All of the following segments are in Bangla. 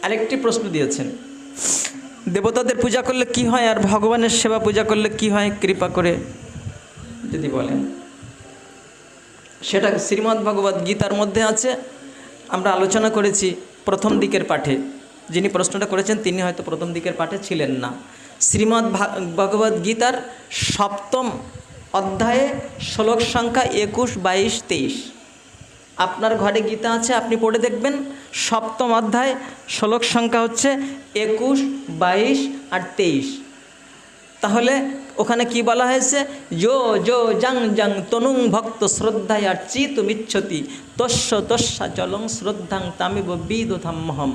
আরেকটি প্রশ্ন দিয়েছেন, দেবতাদের পূজা করলে কি হয় আর ভগবানের সেবা পূজা করলে কি হয়, কৃপা করে যদি বলেন। সেটা শ্রীমদ্ ভগবদ গীতার মধ্যে আছে, আমরা আলোচনা করেছি প্রথম দিকের পাঠে। যিনি প্রশ্নটা করেছেন তিনি হয়তো প্রথম দিকের পাঠে ছিলেন না। শ্রীমদ্ ভগবদ গীতার 7ম অধ্যায়ে শ্লোক সংখ্যা 21, 22, 23। আপনার ঘরে গীতা আছে, আপনি পড়ে দেখবেন। 7ম অধ্যায় শ্লোক সংখ্যা হচ্ছে 21, 22 আর 23। তাহলে ওখানে কি বলা হয়েছে, যো যো জং জং তনুং ভক্ত শ্রদ্ধায়া চিতুমিচ্ছতি তস্য তস্যা চলং শ্রদ্ধাং তামিব বিদধাম্যহম।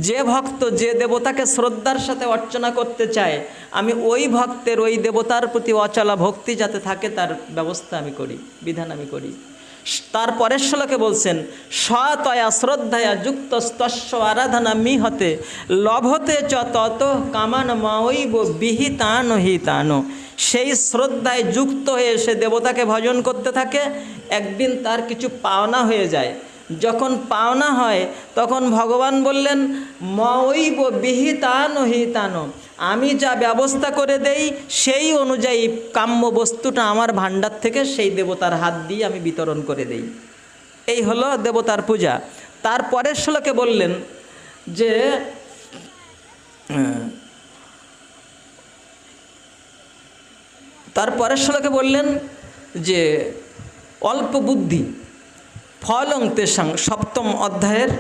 যে ভক্ত যে দেবতাকে শ্রদ্ধার সাথে অর্চনা করতে চায়, আমি ওই ভক্তের ওই দেবতার প্রতি অচলা ভক্তি যাতে থাকে তার ব্যবস্থা আমি করি, বিধান আমি করি। তার পরের শ্লোকে বলছেন, সতয়া শ্রদ্ধায়া যুক্ত তস্য আরাধনা মিহতে লভতে চ তত কামান মাঐব বিহিতান হিতান। সেই শ্রদ্ধায় যুক্ত হয়ে সে দেবতাকে ভজন করতে থাকে, একদিন তার কিছু পাওনা হয়ে যায়। যখন পাওনা হয় তখন ভগবান বললেন, মঈব বিহিতান হিতান, আমি যা ব্যবস্থা করে দেই সেই অনুযায়ী কাম্য বস্তুটা আমার ভাণ্ডার থেকে সেই দেবতার হাত দিয়ে আমি বিতরণ করে দেই। এই হলো দেবতার পূজা। তারপরের শ্লোকে বললেন যে তারপরের শ্লোকে বললেন যে অল্প বুদ্ধি ফলং তেষাং, 7ম অধ্যায়ের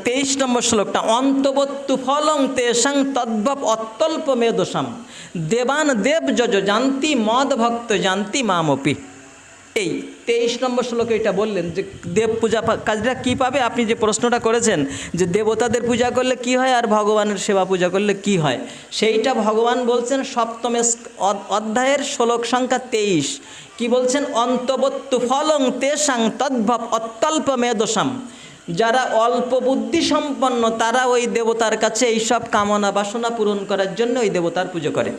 23 নম্বর শ্লোকটা, অন্তবত্তু ফলং তেষাং তদ্ভব অত্যল্প মেদোষাম দেবান দেব যজ জানতি মদ ভক্ত জানতি মামপি। এই 23 নম্বর শ্লোকে এটা বললেন যে দেব পূজা কাজটা কী পাবে। আপনি যে প্রশ্নটা করেছেন যে দেবতাদের পূজা করলে কি হয় আর ভগবানের সেবা পূজা করলে কি হয়, সেইটা ভগবান বলছেন 7ম অধ্যায়ের শ্লোক সংখ্যা 23। কি বলছেন, অন্তবত্তু ফলং তেষাং তদ্ভব অত্যল্প মেদোষাম। যারা অল্প বুদ্ধি সম্পন্ন তারা ওই দেবতার কাছে এইসব কামনা বাসনা পূরণ করার জন্য ওই দেবতার পুজো করে।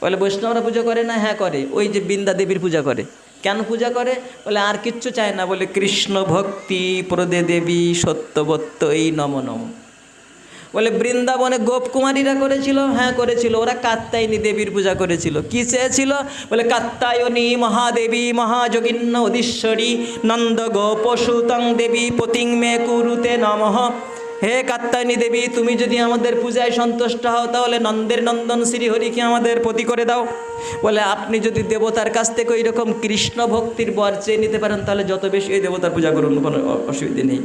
বলে বৈষ্ণবরা পুজো করে না? হ্যাঁ করে। ওই যে বৃন্দা দেবীর পূজা করে। কেন পূজা করে? বলে আর কিচ্ছু চায় না, বলে কৃষ্ণ ভক্তি প্রদে দেবী সত্যবত্ত এই নম নম। বলে বৃন্দাবনে গোপকুমারীরা করেছিল? হ্যাঁ করেছিল। ওরা কাত্যায়নী দেবীর পূজা করেছিল। কি চেয়েছিল? বলে কাত্যায়নী মহাদেবী মহাযোগিন্য অধীশ্বরী নন্দ গোপ সুতং দেবী পতিং মে কুরুতে নমঃ। হে কাত্যায়নী দেবী, তুমি যদি আমাদের পূজায় সন্তুষ্ট হও তাহলে নন্দের নন্দন শ্রীহরিকে আমাদের প্রতি করে দাও। বলে আপনি যদি দেবতার কাছ থেকে ওই রকম কৃষ্ণ ভক্তির বর চেয়ে নিতে পারেন তাহলে যত বেশি ওই দেবতার পূজা করুন, কোনো অসুবিধে নেই।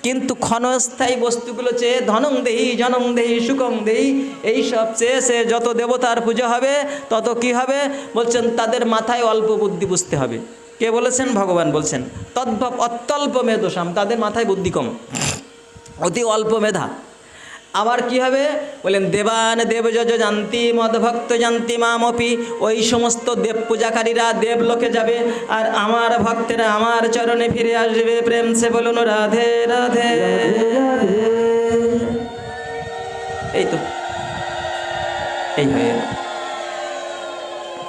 কিন্তু ক্ষণস্থায়ী বস্তুগুলো চেয়ে ধনং দেহি জনং দেহি সুখং দেহি এইসব চেয়ে সে যত দেবতার পূজা হবে তত কি হবে? বলছেন তাদের মাথায় অল্প বুদ্ধি বুঝতে হবে। কে বলেছেন? ভগবান বলছেন। তদ্ভব অত্যল্প মেধোসাম, তাদের মাথায় বুদ্ধি কম, অতি অল্প মেধা। আবার কি হবে? বলেন দেবান দেব যজ জানতি মদভক্ত জানতি মামপি। ওই সমস্ত দেব পূজাকারীরা দেবলোকে যাবে আর আমার ভক্তেরা আমার চরণে ফিরে আসবে। প্রেম সে বলুন রাধে রাধে। এই তো এই হয়ে গেল।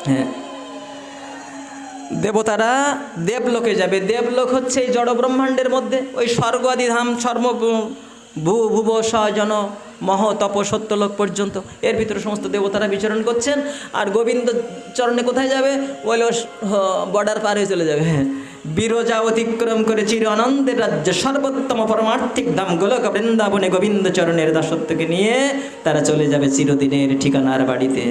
হ্যাঁ, দেবতারা দেবলোকে যাবে। দেবলোক হচ্ছে এই জড় ব্রহ্মাণ্ডের মধ্যে ওই স্বর্গ আদি ধাম, ভুব সজন মহ তপ সত্যলোক পর্যন্ত, এর ভিতরে সমস্ত দেবতারা বিচরণ করছেন। আর গোবিন্দ চরণে কোথায় যাবে? বলে বর্ডার পার হয়ে চলে যাবে। হ্যাঁ, বিরজা অতিক্রম করে চির আনন্দের রাজ্যে সর্বোত্তম পরমার্থিক ধাম গোলক বৃন্দাবনে গোবিন্দ চরণের দাসত্বকে নিয়ে তারা চলে যাবে চিরদিনের ঠিকানার বাড়িতে।